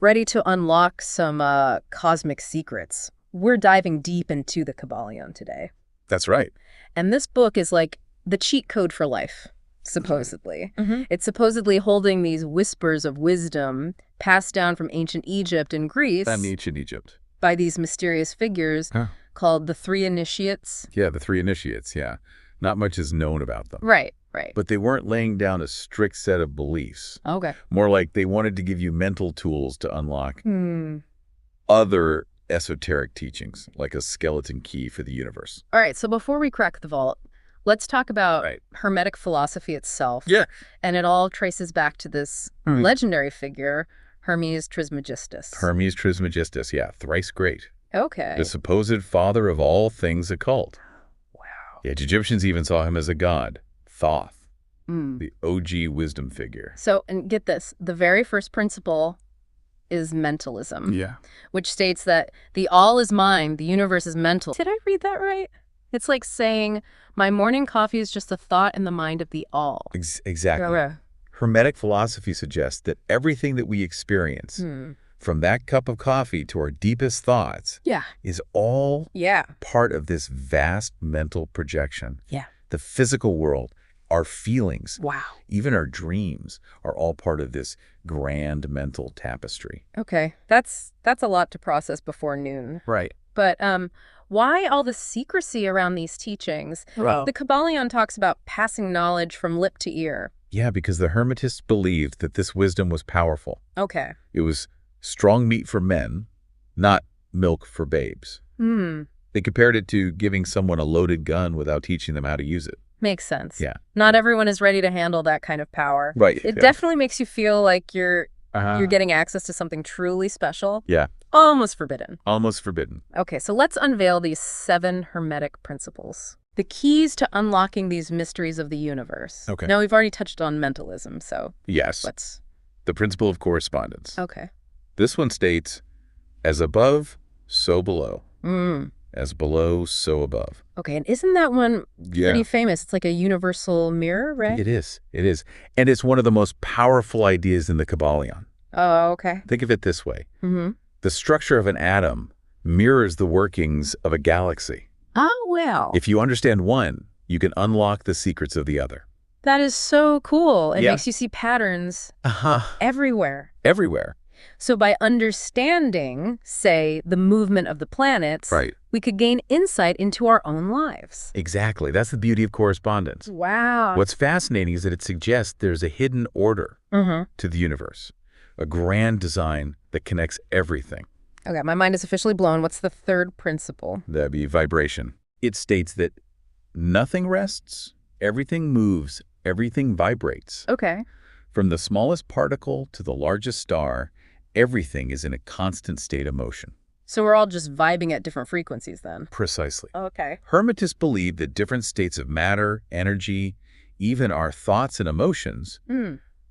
Ready to unlock some cosmic secrets. We're diving deep into the Kybalion today. That's right. And this book is like the cheat code for life, supposedly. Mm-hmm. It's supposedly holding these whispers of wisdom passed down from ancient Egypt and Greece Ancient Egypt. by these mysterious figures called the Three Initiates. Yeah, the Three Initiates, yeah. Not much is known about them. Right. But they weren't laying down a strict set of beliefs. Okay. More like they wanted to give you mental tools to unlock other esoteric teachings, like a skeleton key for the universe. All right, so before we crack the vault, let's talk about Right. Hermetic philosophy itself. Yeah. And it all traces back to this legendary figure, Hermes Trismegistus. Hermes Trismegistus, yeah, thrice great. Okay. The supposed father of all things occult. Wow. Yeah, Egyptians even saw him as a god, Thoth, the OG wisdom figure. So, and get this, the very first principle is mentalism. Yeah. Which states that the all is mind, the universe is mental. Did I read that right? It's like saying, my morning coffee is just a thought in the mind of the all. Exactly. Yeah. Hermetic philosophy suggests that everything that we experience, from that cup of coffee to our deepest thoughts, is all part of this vast mental projection. Yeah. The physical world, our feelings, Wow. even our dreams are all part of this grand mental tapestry. Okay, that's a lot to process before noon. Right. But why all the secrecy around these teachings? Well, The Kybalion talks about passing knowledge from lip to ear. yeah, because the Hermetists believed that this wisdom was powerful. Okay. It was strong meat for men, not milk for babes. They compared it to giving someone a loaded gun without teaching them how to use it. Makes sense. Yeah. Not everyone is ready to handle that kind of power. Right. It definitely makes you feel like you're Uh-huh. getting access to something truly special. Yeah. Almost forbidden. Almost forbidden. Okay, so let's unveil these 7 Hermetic Principles. The keys to unlocking these mysteries of the universe. Okay. Now, we've already touched on mentalism, so Yes. let's... The principle of correspondence. Okay. This one states, as above, so below. As below, so above. Okay, and isn't that one Yeah. pretty famous? It's like a universal mirror, right? It is. It is. And it's one of the most powerful ideas in the Kybalion. Oh, okay. Think of it this way. The structure of an atom mirrors the workings of a galaxy. Oh, well. If you understand one, you can unlock the secrets of the other. That is so cool. It Yeah. makes you see patterns Uh-huh. everywhere. Everywhere. So by understanding, say, the movement of the planets, Right. we could gain insight into our own lives. Exactly. That's the beauty of correspondence. Wow. What's fascinating is that it suggests there's a hidden order to the universe, a grand design that connects everything. Okay, my mind is officially blown. What's the third principle? That'd be vibration. It states that nothing rests, everything moves, everything vibrates. Okay. From the smallest particle to the largest star, everything is in a constant state of motion. So we're all just vibing at different frequencies then? Precisely. Okay. Hermetists believe that different states of matter, energy, even our thoughts and emotions,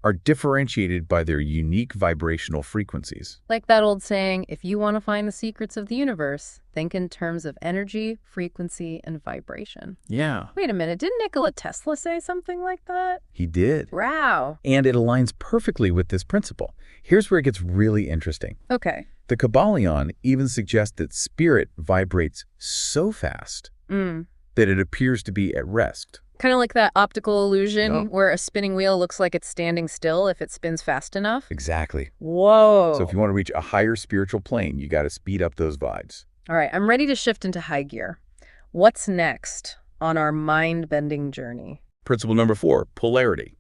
are differentiated by their unique vibrational frequencies. Like that old saying, if you want to find the secrets of the universe, think in terms of energy, frequency, and vibration. Yeah. Wait a minute, didn't Nikola Tesla say something like that? He did. Wow. And it aligns perfectly with this principle. Here's where it gets really interesting. Okay. The Kybalion even suggests that spirit vibrates so fast that it appears to be at rest. Kind of like that optical illusion Yup. where a spinning wheel looks like it's standing still if it spins fast enough. Exactly. Whoa. So if you want to reach a higher spiritual plane, you got to speed up those vibes. All right, I'm ready to shift into high gear. What's next on our mind-bending journey? Principle number 4, polarity.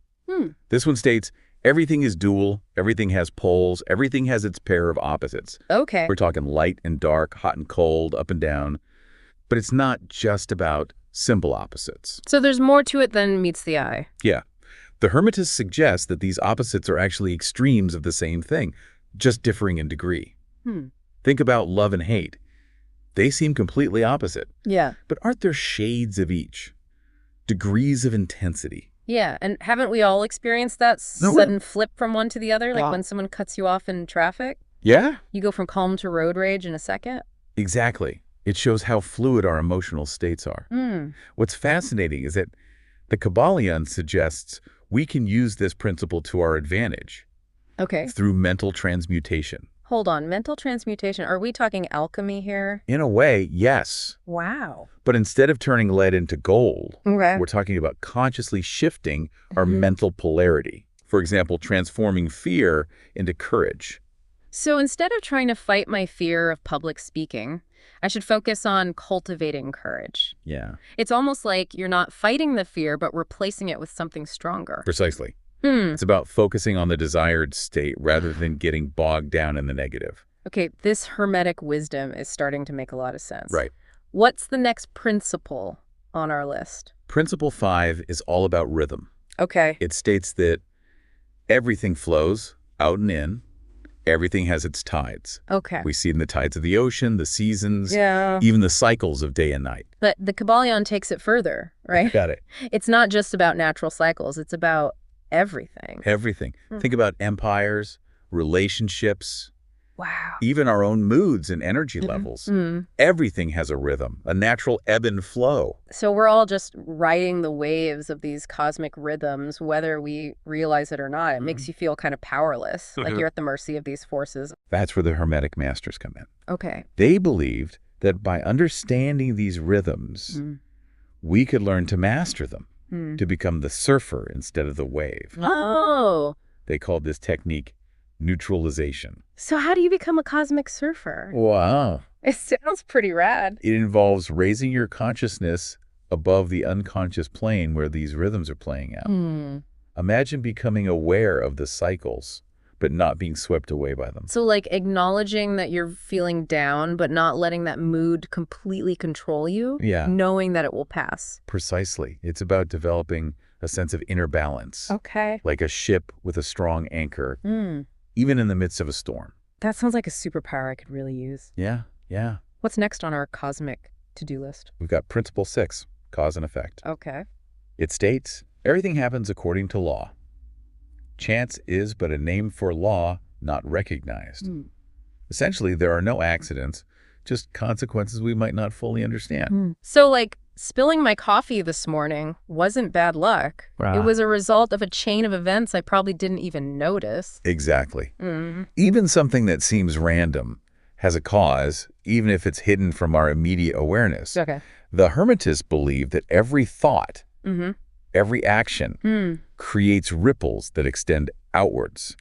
This one states, everything is dual, everything has poles, everything has its pair of opposites. Okay. We're talking light and dark, hot and cold, up and down. But it's not just about simple opposites. So there's more to it than meets the eye. Yeah. The Hermetists suggest that these opposites are actually extremes of the same thing, just differing in degree. Think about love and hate. They seem completely opposite. Yeah. But aren't there shades of each? Degrees of intensity. Yeah, and haven't we all experienced that sudden flip from one to the other? Like when someone cuts you off in traffic? Yeah. You go from calm to road rage in a second? Exactly. It shows how fluid our emotional states are. What's fascinating is that the Kybalion suggests we can use this principle to our advantage Okay. through mental transmutation. Hold on, mental transmutation. Are we talking alchemy here? In a way, yes. Wow. But instead of turning lead into gold, okay. we're talking about consciously shifting our mental polarity. For example, transforming fear into courage. So instead of trying to fight my fear of public speaking, I should focus on cultivating courage. Yeah. It's almost like you're not fighting the fear, but replacing it with something stronger. Precisely. It's about focusing on the desired state rather than getting bogged down in the negative. Okay, this Hermetic wisdom is starting to make a lot of sense. Right. What's the next principle on our list? Principle 5 is all about rhythm. Okay. It states that everything flows out and in. Everything has its tides. Okay. We see it in the tides of the ocean, the seasons, Yeah. even the cycles of day and night. But the Kybalion takes it further, right? Got it. It's not just about natural cycles. It's about everything. Everything. Think about empires, relationships, Wow. even our own moods and energy levels. Everything has a rhythm, a natural ebb and flow. So we're all just riding the waves of these cosmic rhythms, whether we realize it or not. It makes you feel kind of powerless, like you're at the mercy of these forces. That's where the Hermetic masters come in. Okay. They believed that by understanding these rhythms, we could learn to master them, to become the surfer instead of the wave. Oh. They called this technique neutralization. So how do you become a cosmic surfer? Wow. It sounds pretty rad. It involves raising your consciousness above the unconscious plane where these rhythms are playing out. Imagine becoming aware of the cycles, but not being swept away by them. So like acknowledging that you're feeling down, but not letting that mood completely control you. Yeah. Knowing that it will pass. Precisely. It's about developing a sense of inner balance. Okay. Like a ship with a strong anchor, even in the midst of a storm. That sounds like a superpower I could really use. Yeah, yeah. What's next on our cosmic to-do list? We've got Principle 6, cause and effect. Okay. It states, everything happens according to law. Chance is but a name for law not recognized. Essentially, there are no accidents, just consequences we might not fully understand. So like spilling my coffee this morning wasn't bad luck. It was a result of a chain of events I probably didn't even notice. Exactly. Even something that seems random has a cause, even if it's hidden from our immediate awareness. Okay. The Hermetists believe that every thought, every action creates ripples that extend outwards,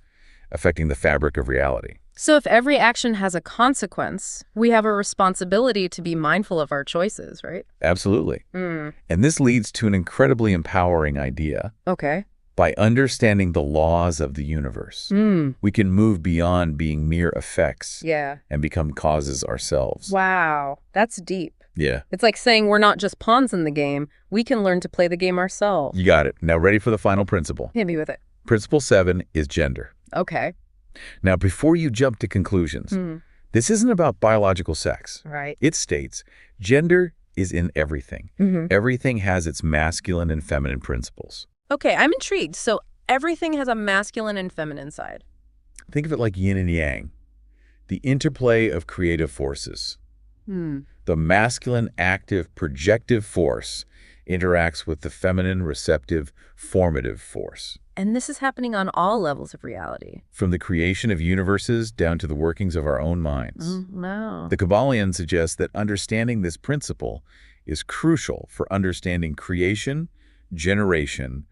affecting the fabric of reality. So if every action has a consequence, we have a responsibility to be mindful of our choices, right? Absolutely. And this leads to an incredibly empowering idea. Okay. By understanding the laws of the universe, we can move beyond being mere effects and become causes ourselves. Wow. That's deep. Yeah. It's like saying we're not just pawns in the game. We can learn to play the game ourselves. You got it. Now ready for the final principle. Hit me with it. Principle 7 is gender. Okay. Now, before you jump to conclusions, this isn't about biological sex. Right. It states gender is in everything. Everything has its masculine and feminine principles. Okay, I'm intrigued. So everything has a masculine and feminine side. Think of it like yin and yang, the interplay of creative forces. The masculine, active, projective force interacts with the feminine, receptive, formative force. And this is happening on all levels of reality. From the creation of universes down to the workings of our own minds. No. The Kybalion suggests that understanding this principle is crucial for understanding creation, generation,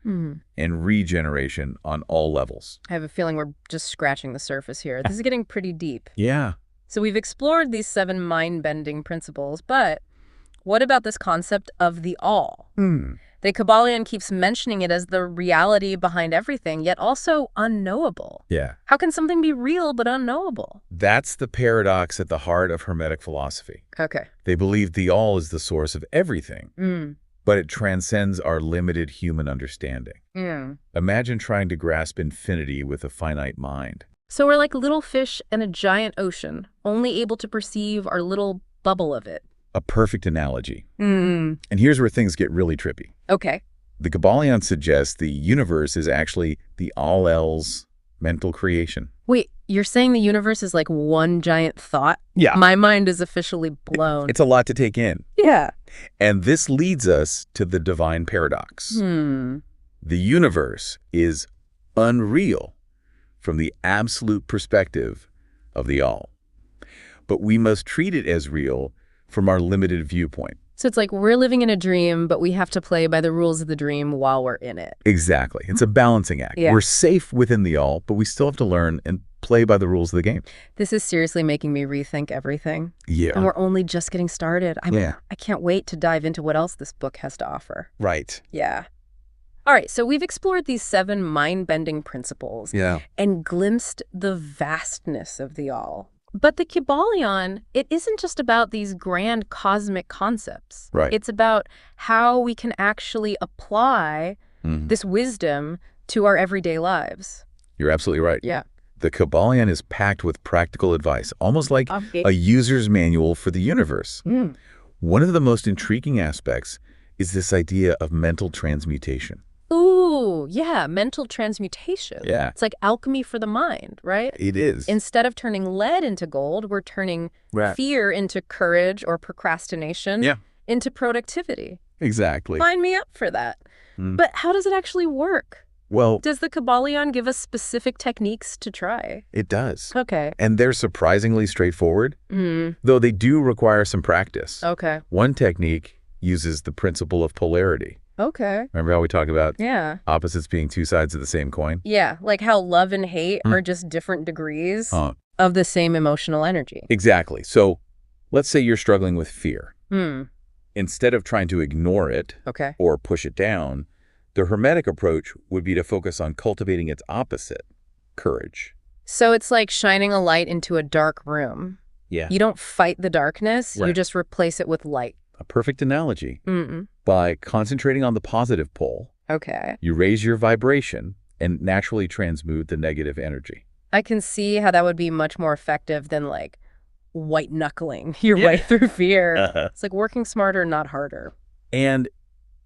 and regeneration on all levels. I have a feeling we're just scratching the surface here. This is getting pretty deep. Yeah. So we've explored these 7 mind-bending principles, but what about this concept of the all? The Kybalion keeps mentioning it as the reality behind everything, yet also unknowable. Yeah. How can something be real but unknowable? That's the paradox at the heart of Hermetic philosophy. Okay. They believe the all is the source of everything, but it transcends our limited human understanding. Imagine trying to grasp infinity with a finite mind. So we're like little fish in a giant ocean, only able to perceive our little bubble of it. A perfect analogy. And here's where things get really trippy. Okay. The Kybalion suggests the universe is actually the all-else mental creation. Wait, you're saying the universe is like one giant thought? Yeah. My mind is officially blown. It's a lot to take in. Yeah. And this leads us to the divine paradox. The universe is unreal from the absolute perspective of the all. But we must treat it as real from our limited viewpoint. So it's like we're living in a dream, but we have to play by the rules of the dream while we're in it. Exactly. It's a balancing act. Yeah. We're safe within the all, but we still have to learn and play by the rules of the game. This is seriously making me rethink everything. Yeah. And we're only just getting started. I can't wait to dive into what else this book has to offer. Right. Yeah. All right, so we've explored these 7 mind-bending principles and glimpsed the vastness of the all. But the Kybalion, it isn't just about these grand cosmic concepts. Right. It's about how we can actually apply this wisdom to our everyday lives. You're absolutely right. Yeah. The Kybalion is packed with practical advice, almost like a user's manual for the universe. One of the most intriguing aspects is this idea of mental transmutation. Ooh, yeah, mental transmutation. Yeah. It's like alchemy for the mind, right? It is. Instead of turning lead into gold, we're turning fear into courage or procrastination into productivity. Exactly. Sign me up for that. But how does it actually work? Well, does the Kybalion give us specific techniques to try? It does. Okay. And they're surprisingly straightforward, though they do require some practice. Okay. One technique uses the principle of polarity. Okay. Remember how we talk about opposites being 2 sides of the same coin? Yeah, like how love and hate are just different degrees of the same emotional energy. Exactly. So let's say you're struggling with fear. Instead of trying to ignore it or push it down, the Hermetic approach would be to focus on cultivating its opposite, courage. So it's like shining a light into a dark room. Yeah. You don't fight the darkness, you just replace it with light. A perfect analogy. By concentrating on the positive pole, you raise your vibration and naturally transmute the negative energy. I can see how that would be much more effective than like white knuckling your way through fear. It's like working smarter, not harder. And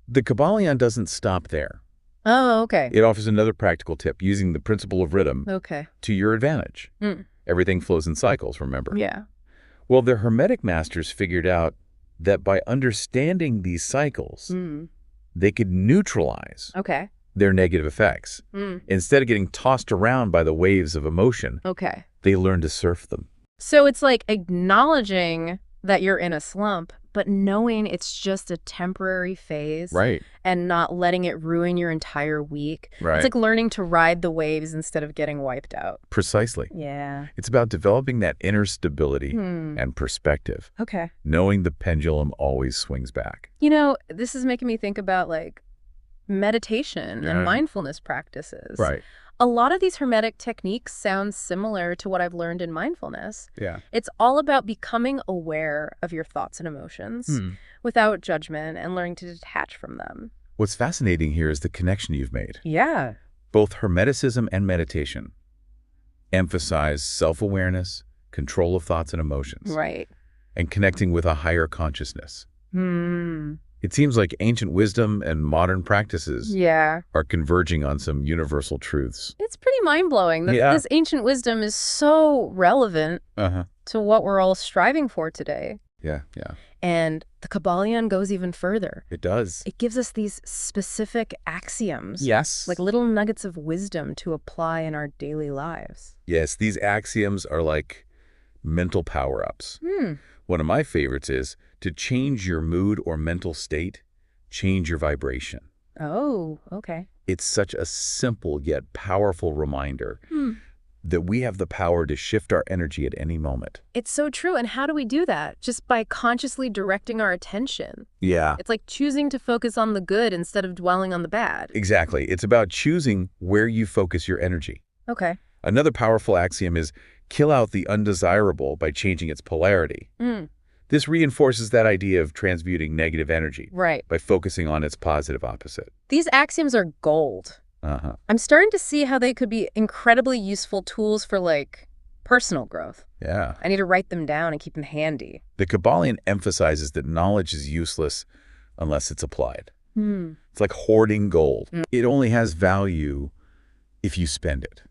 the Kybalion doesn't stop there. Oh, okay. It offers another practical tip, using the principle of rhythm to your advantage. Everything flows in cycles, remember? Yeah. Well, the Hermetic masters figured out that by understanding these cycles, they could neutralize their negative effects. Instead of getting tossed around by the waves of emotion, they learned to surf them. So it's like acknowledging that you're in a slump, but knowing it's just a temporary phase and not letting it ruin your entire week. It's like learning to ride the waves instead of getting wiped out. Precisely. Yeah. It's about developing that inner stability and perspective. Knowing the pendulum always swings back. You know, this is making me think about like meditation and mindfulness practices. A lot of these Hermetic techniques sound similar to what I've learned in mindfulness. It's all about becoming aware of your thoughts and emotions without judgment and learning to detach from them. What's fascinating here is the connection you've made. Both Hermeticism and meditation emphasize self-awareness, control of thoughts and emotions, and connecting with a higher consciousness. It seems like ancient wisdom and modern practices are converging on some universal truths. It's pretty mind-blowing that this ancient wisdom is so relevant to what we're all striving for today. And the Kybalion goes even further. It does. It gives us these specific axioms. Like little nuggets of wisdom to apply in our daily lives. Yes, these axioms are like mental power-ups. One of my favorites is to change your mood or mental state, change your vibration. Oh, okay. It's such a simple yet powerful reminder that we have the power to shift our energy at any moment. It's so true. And how do we do that? Just by consciously directing our attention. It's like choosing to focus on the good instead of dwelling on the bad. Exactly. It's about choosing where you focus your energy. Another powerful axiom is kill out the undesirable by changing its polarity. This reinforces that idea of transmuting negative energy by focusing on its positive opposite. These axioms are gold. I'm starting to see how they could be incredibly useful tools for, like, personal growth. I need to write them down and keep them handy. The Kybalion emphasizes that knowledge is useless unless it's applied. It's like hoarding gold. It only has value if you spend it.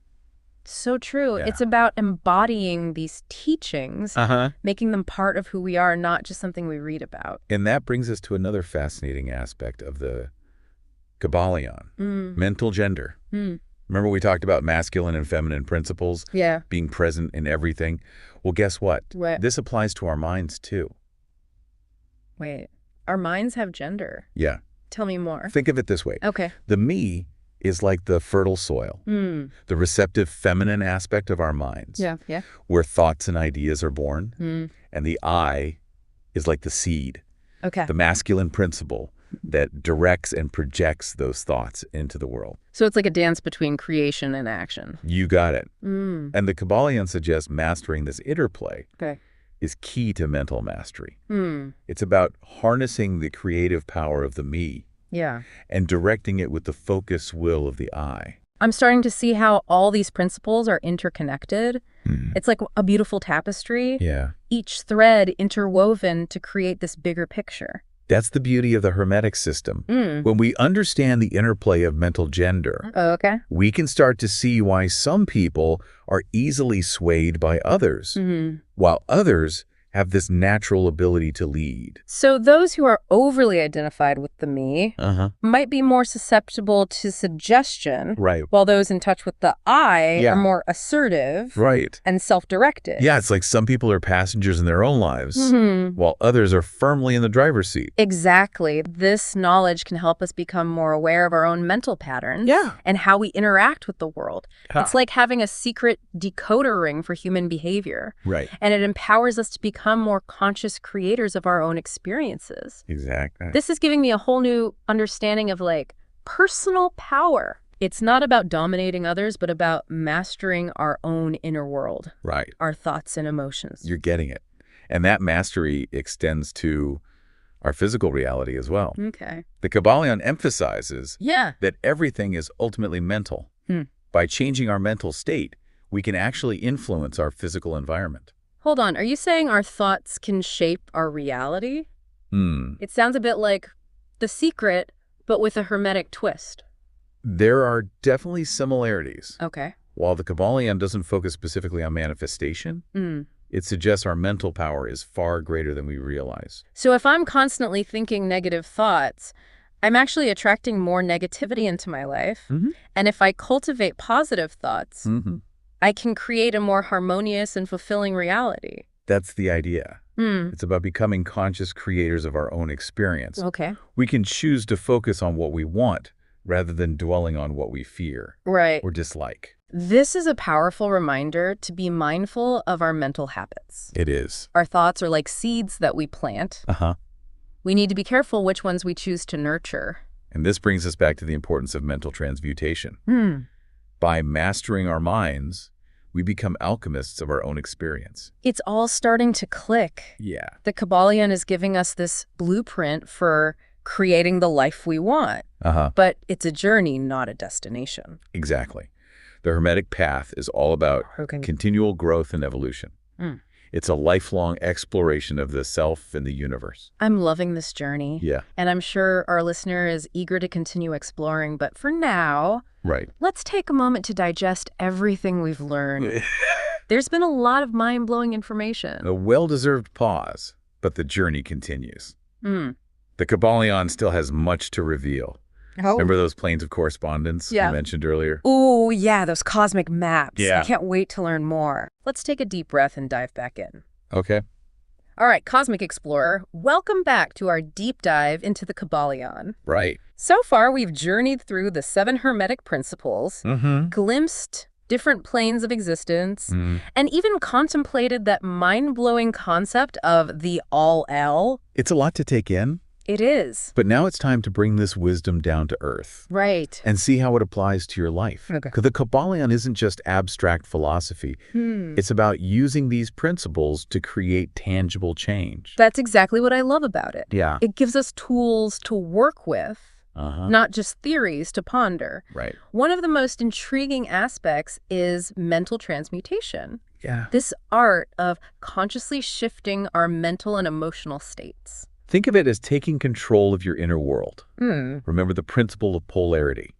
So true. It's about embodying these teachings, making them part of who we are, not just something we read about. And that brings us to another fascinating aspect of the Kybalion, mental gender. Remember we talked about masculine and feminine principles being present in everything? Well, guess what? What? This applies to our minds, too. Wait, our minds have gender? Yeah. Tell me more. Think of it this way. Okay. The me is like the fertile soil, the receptive feminine aspect of our minds, where thoughts and ideas are born. And the I is like the seed, the masculine principle that directs and projects those thoughts into the world. So it's like a dance between creation and action. You got it. And the Kybalion suggests mastering this interplay is key to mental mastery. It's about harnessing the creative power of the me and directing it with the focused will of the I. I'm starting to see how all these principles are interconnected. It's like a beautiful tapestry. Each thread interwoven to create this bigger picture. That's the beauty of the Hermetic system. When we understand the interplay of mental gender, we can start to see why some people are easily swayed by others, while others have this natural ability to lead. So those who are overly identified with the me might be more susceptible to suggestion, while those in touch with the I are more assertive and self-directed. Yeah, it's like some people are passengers in their own lives, while others are firmly in the driver's seat. Exactly. This knowledge can help us become more aware of our own mental patterns and how we interact with the world. It's like having a secret decoder ring for human behavior. And it empowers us to become more conscious creators of our own experiences. Exactly. This is giving me a whole new understanding of like personal power. It's not about dominating others, but about mastering our own inner world. Our thoughts and emotions. You're getting it. And that mastery extends to our physical reality as well. The Kybalion emphasizes that everything is ultimately mental. By changing our mental state, we can actually influence our physical environment. Hold on, are you saying our thoughts can shape our reality? It sounds a bit like The Secret, but with a Hermetic twist. There are definitely similarities. Okay. While the Kybalion doesn't focus specifically on manifestation, it suggests our mental power is far greater than we realize. So if I'm constantly thinking negative thoughts, I'm actually attracting more negativity into my life. And if I cultivate positive thoughts, I can create a more harmonious and fulfilling reality. That's the idea. It's about becoming conscious creators of our own experience. We can choose to focus on what we want rather than dwelling on what we fear or dislike. This is a powerful reminder to be mindful of our mental habits. It is. Our thoughts are like seeds that we plant. We need to be careful which ones we choose to nurture. And this brings us back to the importance of mental transmutation. By mastering our minds, we become alchemists of our own experience. It's all starting to click. The Kybalion is giving us this blueprint for creating the life we want. But it's a journey, not a destination. Exactly. The Hermetic path is all about continual growth and evolution. It's a lifelong exploration of the self and the universe. I'm loving this journey. And I'm sure our listener is eager to continue exploring. But for now, let's take a moment to digest everything we've learned. There's been a lot of mind-blowing information. A well-deserved pause, but the journey continues. The Kybalion still has much to reveal. Remember those planes of correspondence you mentioned earlier? Oh, yeah, those cosmic maps. I can't wait to learn more. Let's take a deep breath and dive back in. Okay. All right, Cosmic Explorer, welcome back to our deep dive into the Kybalion. So far, we've journeyed through the 7 Hermetic Principles, glimpsed different planes of existence, and even contemplated that mind-blowing concept of the all-L. It's a lot to take in. It is. But now it's time to bring this wisdom down to earth. And see how it applies to your life. Because the Kybalion isn't just abstract philosophy. It's about using these principles to create tangible change. That's exactly what I love about it. Yeah. It gives us tools to work with, not just theories to ponder. One of the most intriguing aspects is mental transmutation. This art of consciously shifting our mental and emotional states. Think of it as taking control of your inner world. Remember the principle of polarity.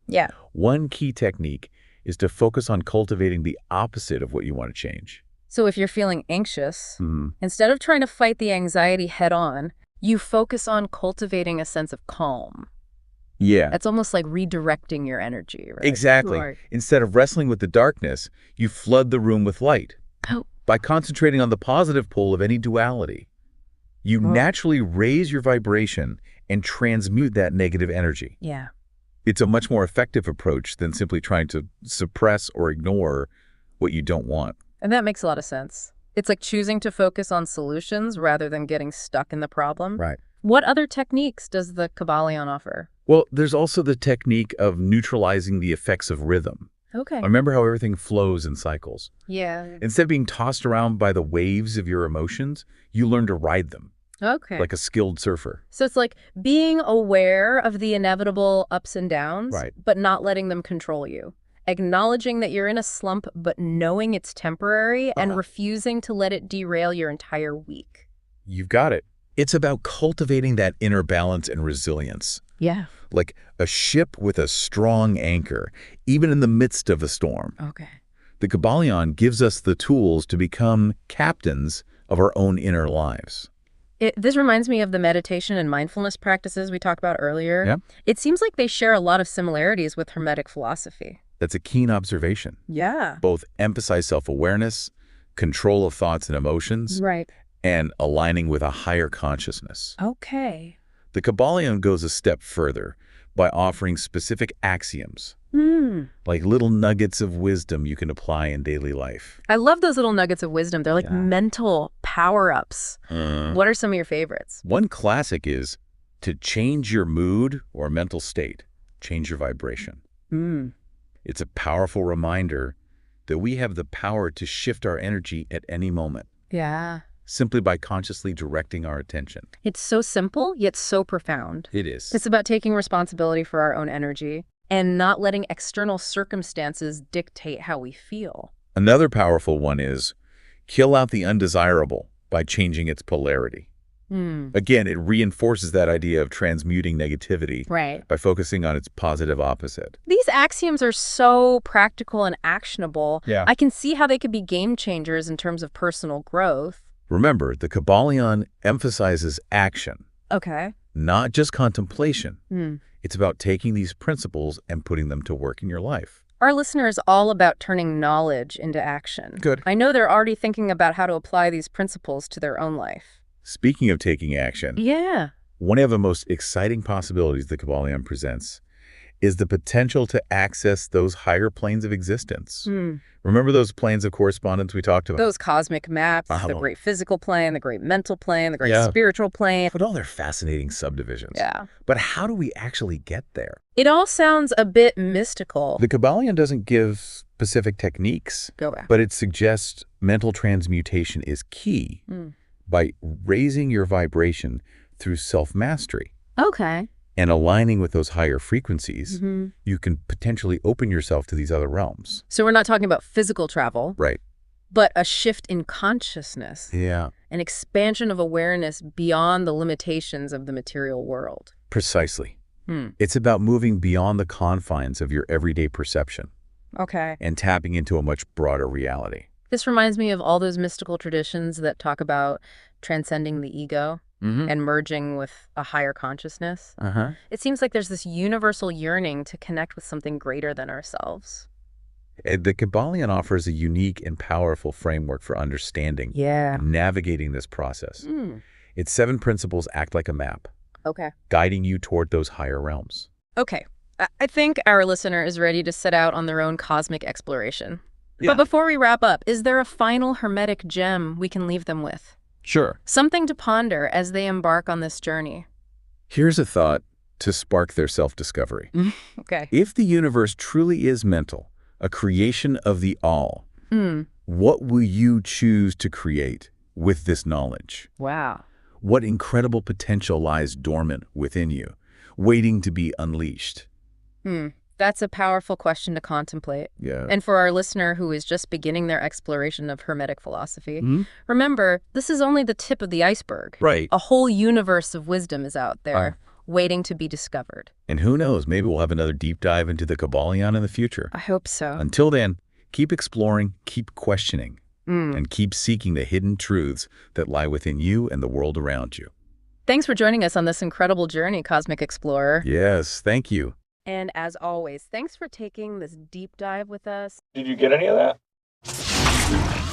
One key technique is to focus on cultivating the opposite of what you want to change. So if you're feeling anxious, instead of trying to fight the anxiety head on, you focus on cultivating a sense of calm. Yeah. It's almost like redirecting your energy, right? Exactly. Right. Instead of wrestling with the darkness, you flood the room with light. Oh. By concentrating on the positive pole of any duality, you naturally raise your vibration and transmute that negative energy. Yeah. It's a much more effective approach than simply trying to suppress or ignore what you don't want. And that makes a lot of sense. It's like choosing to focus on solutions rather than getting stuck in the problem. Right. What other techniques does the Kybalion offer? Well, there's also the technique of neutralizing the effects of rhythm. Okay. Remember how everything flows in cycles? Yeah. Instead of being tossed around by the waves of your emotions, you learn to ride them. Okay. Like a skilled surfer. So it's like being aware of the inevitable ups and downs, but not letting them control you. Acknowledging that you're in a slump, but knowing it's temporary and refusing to let it derail your entire week. You've got it. It's about cultivating that inner balance and resilience. Yeah. Like a ship with a strong anchor, even in the midst of a storm. Okay. The Kybalion gives us the tools to become captains of our own inner lives. This reminds me of the meditation and mindfulness practices we talked about earlier. Yeah. It seems like they share a lot of similarities with Hermetic philosophy. That's a keen observation. Yeah. Both emphasize self-awareness, control of thoughts and emotions, Right. and aligning with a higher consciousness. Okay. The Kybalion goes a step further by offering specific axioms, like little nuggets of wisdom you can apply in daily life. I love those little nuggets of wisdom. They're like mental power-ups. What are some of your favorites? One classic is to change your mood or mental state, change your vibration. It's a powerful reminder that we have the power to shift our energy at any moment. Yeah. Simply by consciously directing our attention. It's so simple, yet so profound. It is. It's about taking responsibility for our own energy and not letting external circumstances dictate how we feel. Another powerful one is kill out the undesirable by changing its polarity. Again, it reinforces that idea of transmuting negativity by focusing on its positive opposite. These axioms are so practical and actionable. Yeah. I can see how they could be game changers in terms of personal growth. Remember, the Kybalion emphasizes action, Okay. not just contemplation. It's about taking these principles and putting them to work in your life. Our listener is all about turning knowledge into action. Good. I know they're already thinking about how to apply these principles to their own life. Speaking of taking action, Yeah. one of the most exciting possibilities the Kybalion presents is the potential to access those higher planes of existence. Remember those planes of correspondence we talked about? Those cosmic maps, the great physical plane, the great mental plane, the great spiritual plane. But all their fascinating subdivisions. Yeah. But how do we actually get there? It all sounds a bit mystical. The Kybalion doesn't give specific techniques, Go back. but it suggests mental transmutation is key by raising your vibration through self-mastery. Okay. And aligning with those higher frequencies, you can potentially open yourself to these other realms. So we're not talking about physical travel. Right. But a shift in consciousness. Yeah. An expansion of awareness beyond the limitations of the material world. Precisely. It's about moving beyond the confines of your everyday perception. Okay. And tapping into a much broader reality. This reminds me of all those mystical traditions that talk about transcending the ego. And merging with a higher consciousness. It seems like there's this universal yearning to connect with something greater than ourselves. The Kybalion offers a unique and powerful framework for understanding and navigating this process. Its 7 principles act like a map, guiding you toward those higher realms. Okay, I think our listener is ready to set out on their own cosmic exploration. But before we wrap up, is there a final Hermetic gem we can leave them with? Sure. Something to ponder as they embark on this journey. Here's a thought to spark their self-discovery. Okay. If the universe truly is mental, a creation of the all, what will you choose to create with this knowledge? Wow. What incredible potential lies dormant within you, waiting to be unleashed? That's a powerful question to contemplate. Yeah. And for our listener who is just beginning their exploration of Hermetic philosophy, remember, this is only the tip of the iceberg. Right. A whole universe of wisdom is out there, waiting to be discovered. And who knows, maybe we'll have another deep dive into the Kybalion in the future. I hope so. Until then, keep exploring, keep questioning, and keep seeking the hidden truths that lie within you and the world around you. Thanks for joining us on this incredible journey, Cosmic Explorer. Yes, thank you. And as always, thanks for taking this deep dive with us. Did you get any of that?